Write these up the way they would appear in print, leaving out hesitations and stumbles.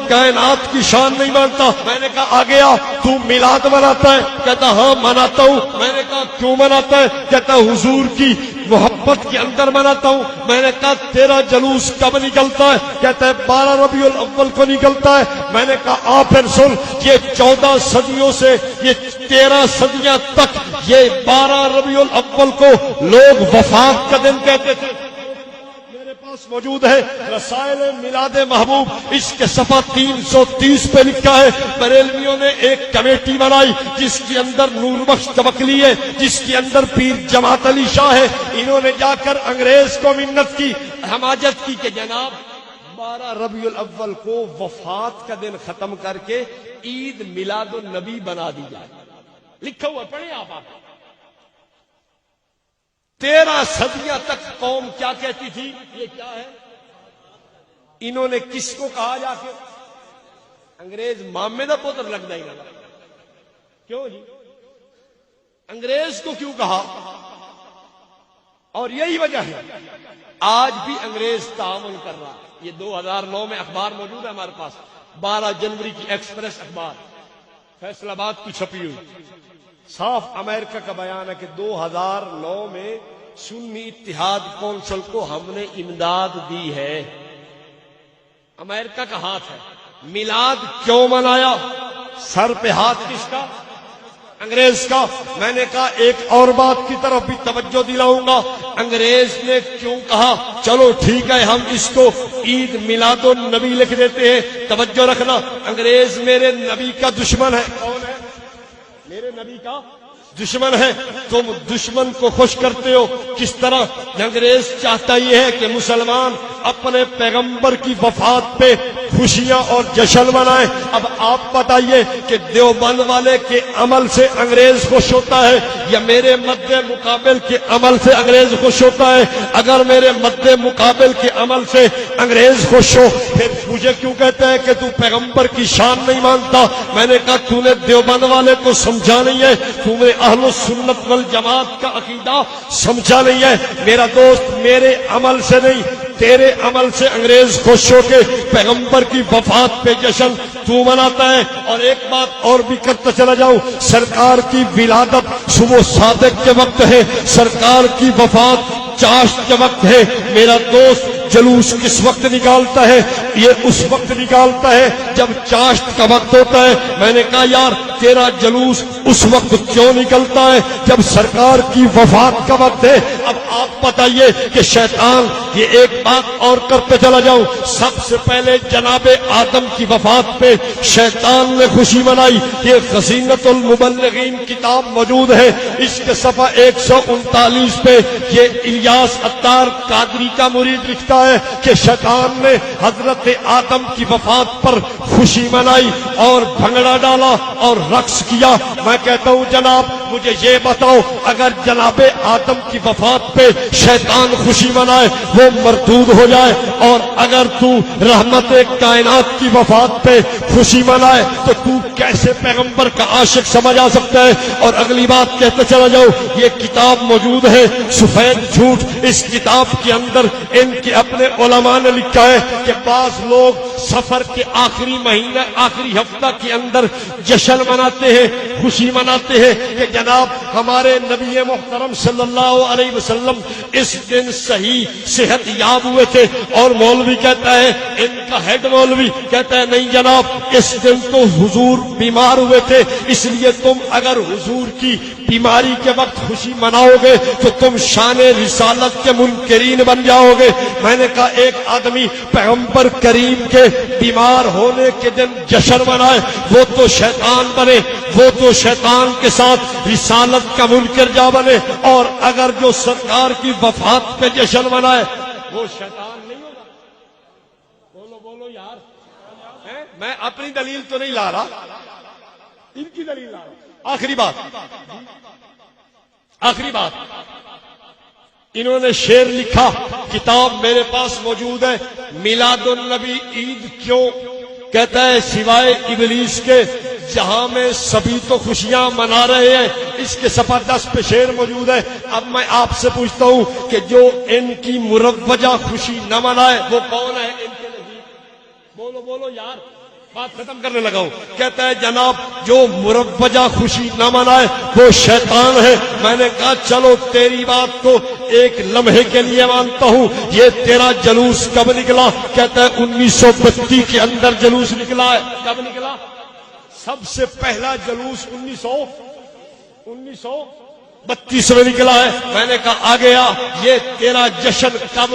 کائنات کی شان نہیں مانتا؟ میں نے کہا آ گیا، تو میلاد مناتا ہے؟ کہتا ہاں مناتا ہوں۔ میں نے کہا کیوں مناتا ہے؟ کہتا حضور کی محبت کے اندر مناتا ہوں۔ میں نے کہا تیرا جلوس کب نکلتا ہے؟ کہتا ہے 12 ربیع الاول کو نکلتا ہے۔ میں نے کہا آ پھر سن، یہ 14 صدیوں سے یہ 13 صدیاں تک یہ 12 ربیع الاول کو لوگ وفات کا دن کہتے تھے۔ میرے پاس موجود ہے رسائل میلاد محبوب، اس کے صفحہ 330 پہ لکھا ہے بریلویوں نے ایک کمیٹی بنائی جس کے اندر نور بخش توکلی ہے، جس کے اندر پیر جماعت علی شاہ ہے۔ انہوں نے جا کر انگریز کو منت کی، حماجت کی کہ جناب 12 ربیع الاول کو وفات کا دن ختم کر کے عید میلاد النبی بنا دی جائے۔ لکھا ہوا پڑھیں آپ 13 صدیاں تک قوم کیا کہتی تھی؟ یہ کیا ہے؟ انہوں نے کس کو کہا جا کے؟ انگریز مامے دا پوتر لگتا ہی نہ، کیوں جی؟ انگریز کو کیوں کہا؟ اور یہی وجہ ہے آج بھی انگریز تعاون کر رہا ہے۔ یہ 2009 میں اخبار موجود ہے ہمارے پاس، 12 جنوری کی ایکسپریس اخبار فیصل آباد کی چھپی ہوئی، صاف امریکہ کا بیان ہے کہ 2009 میں سنی اتحاد کونسل کو ہم نے امداد دی ہے۔ امریکہ کا ہاتھ ہے۔ میلاد کیوں منایا؟ سر پہ ہاتھ کس کا؟ انگریز کا۔ میں نے کہا ایک اور بات کی طرف بھی توجہ دلاؤں گا، انگریز نے کیوں کہا چلو ٹھیک ہے ہم اس کو عید میلاد النبی لکھ دیتے ہیں؟ توجہ رکھنا، انگریز میرے نبی کا دشمن ہے۔ کون ہے؟ میرے نبی کا دشمن ہے۔ تم دشمن کو خوش کرتے ہو کس طرح؟ انگریز چاہتا یہ ہے کہ مسلمان اپنے پیغمبر کی وفات پہ خوشیاں اور جشن منائیں۔ اب آپ بتائیے کہ دیوبند والے کے عمل سے انگریز خوش ہوتا ہے یا میرے مد مقابل کے عمل سے انگریز خوش ہوتا ہے؟ اگر میرے مد مقابل کے عمل سے انگریز خوش ہو پھر مجھے کیوں کہتا ہے کہ تو پیغمبر کی شان نہیں مانتا؟ میں نے کہا تو نے دیوبند والے کو سمجھا نہیں ہے، تو نے اہل السنت والجماعت کا عقیدہ سمجھا نہیں ہے۔ میرا دوست میرے عمل سے نہیں تیرے عمل سے انگریز خوش ہو کے پیغمبر کی وفات پہ جشن تو مناتا ہے۔ اور ایک بات اور بھی کرتا چلا جاؤں، سرکار کی ولادت صبح صادق کے وقت ہے، سرکار کی وفات چاشت کے وقت ہے۔ میرا دوست جلوس کس وقت نکالتا ہے؟ یہ اس وقت نکالتا ہے جب چاشت کا وقت ہوتا ہے۔ میں نے کہا یار تیرا جلوس اس وقت کیوں نکلتا ہے جب سرکار کی وفات کا وقت ہے؟ اب آپ بتائیے کہ شیطان، یہ ایک بات اور کرتے چلا جاؤں، سب سے پہلے جناب آدم کی وفات پہ شیطان نے خوشی منائی۔ یہ خزینۃ المبلغین کتاب موجود ہے، اس کے صفحہ 139 پہ یہ الیاس عطار قادری کا مرید لکھتا ہے کہ شیطان نے حضرت آدم کی وفات پر خوشی منائی اور بھنگڑا ڈالا اور رقص کیا۔ میں کہتا ہوں جناب مجھے یہ بتاؤ، اگر جناب آدم کی وفات پہ شیطان خوشی منائے وہ مردود ہو جائے، اور اگر تو رحمت کائنات کی وفات پہ خوشی منائے تو کیسے پیغمبر کا عاشق سمجھ آ سکتا ہے؟ اور اگلی بات کہتے چلا جاؤ، یہ کتاب موجود ہے سفید جھوٹ، اس کتاب کے اندر ان کے اپنے علماء نے لکھا ہے کہ بعض لوگ سفر کے آخری مہینہ آخری ہفتہ کے اندر جشن مناتے ہیں، خوشی مناتے ہیں کہ جناب ہمارے نبی محترم صلی اللہ علیہ وسلم اس دن صحیح صحت یاب ہوئے تھے۔ اور مولوی کہتا ہے، ان کا ہیڈ مولوی کہتا ہے نہیں جناب اس دن تو حضور بیمار ہوئے تھے، اس لیے تم اگر حضور کی بیماری کے وقت خوشی مناؤ گے تو تم شان رسالت کے منکرین بن جاؤ گے۔ میں نے کہا ایک آدمی پیغمبر کریم کے بیمار ہونے کے دن جشن منائے وہ تو شیطان بنے، وہ تو شیطان کے ساتھ رسالت کا منکر جا بنے، اور اگر جو سرکار کی وفات پہ جشن منائے وہ شیطان نہیں ہوگا؟ بولو بولو یار، میں اپنی دلیل تو نہیں لا رہا، ان کی دلیل لا رہا۔ آخری بات انہوں نے شعر لکھا، کتاب میرے پاس موجود ہے، میلاد النبی عید کیوں؟ کہتا ہے سوائے ابلیس کے جہاں میں سبھی تو خوشیاں منا رہے ہیں۔ اس کے صفحہ 10 پہ شعر موجود ہے۔ اب میں آپ سے پوچھتا ہوں کہ جو ان کی مروجہ خوشی نہ منائے وہ کون ہے ان کے نزدیک؟ بولو بولو یار، بات ختم کرنے لگا ہوں. کہتا ہے جناب جو مروجہ خوشی نہ منائے وہ شیطان ہے. میں نے کہا چلو تیری بات کو ایک لمحے کے لیے مانتا ہوں. یہ تیرا جلوس کب نکلا؟ کہتا ہے 1932 کے اندر جلوس نکلا ہے. کب نکلا؟ سب سے پہلا جلوس 1932 میں نکلا ہے. میں نے کہا آ گیا. یہ تیرا جشن کب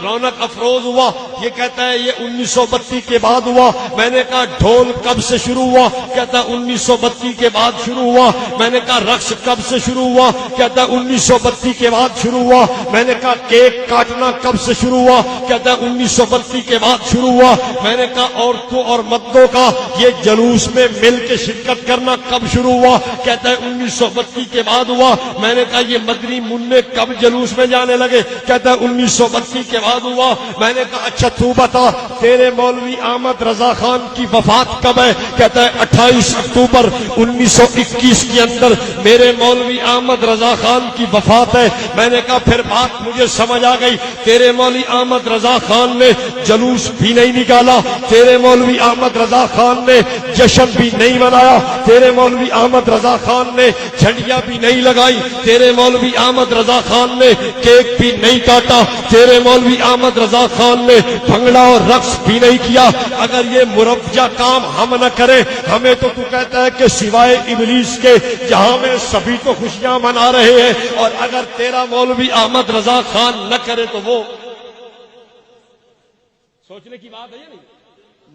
رونق افروز ہوا؟ یہ کہتا ہے یہ 1932 کے بعد ہوا. میں نے کہا ڈھول کب سے شروع ہوا؟ کہتا ہے 1932 کے بعد شروع ہوا. میں نے کہا رقص کب سے شروع ہوا؟ کہتا ہے 1932 کے بعد شروع ہوا. میں نے کہا کیک کاٹنا کب سے شروع ہوا؟ کہتا ہے 1932 کے بعد شروع ہوا. میں نے کہا عورتوں اور مردوں کا یہ جلوس میں مل کے شرکت کرنا کب شروع ہوا؟ کہتا ہے 1932 کے بعد ہوا. میں نے کہا یہ مدنی منع کب جلوس میں جانے لگے؟ کہتا ہے 1932 کے بعد ہوا. میں نے کہا اچھا تو بتا تیرے مولوی احمد رضا خان کی وفات کب ہے؟ کہتا ہے 28 اکتوبر 1921 کے اندر میرے مولوی احمد رضا خان کی وفات ہے. میں نے کہا پھر بات مجھے سمجھ آ گئی. تیرے مولوی احمد رضا خان نے جلوس بھی نہیں نکالا, تیرے مولوی احمد رضا خان نے جشن بھی نہیں منایا, تیرے مولوی احمد رضا خان نے جھنڈیاں بھی نہیں لگائی, تیرے مولوی احمد رضا خان نے کیک بھی نہیں کاٹا, تیرے مولوی احمد رضا خان نے بھنگڑا اور رقص بھی نہیں کیا. اگر یہ مرجع کام ہم نہ کریں, ہمیں تو کہتا ہے کہ سوائے ابلیس کے جہاں میں سبھی تو خوشیاں منا رہے ہیں, اور اگر تیرا مولوی احمد رضا خان نہ کرے تو وہ سوچنے کی بات ہے یا نہیں؟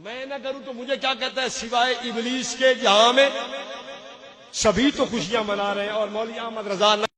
میں نہ کروں تو مجھے کیا کہتا ہے؟ سوائے ابلیس کے جہاں میں سبھی تو خوشیاں منا رہے ہیں اور مولوی احمد رضا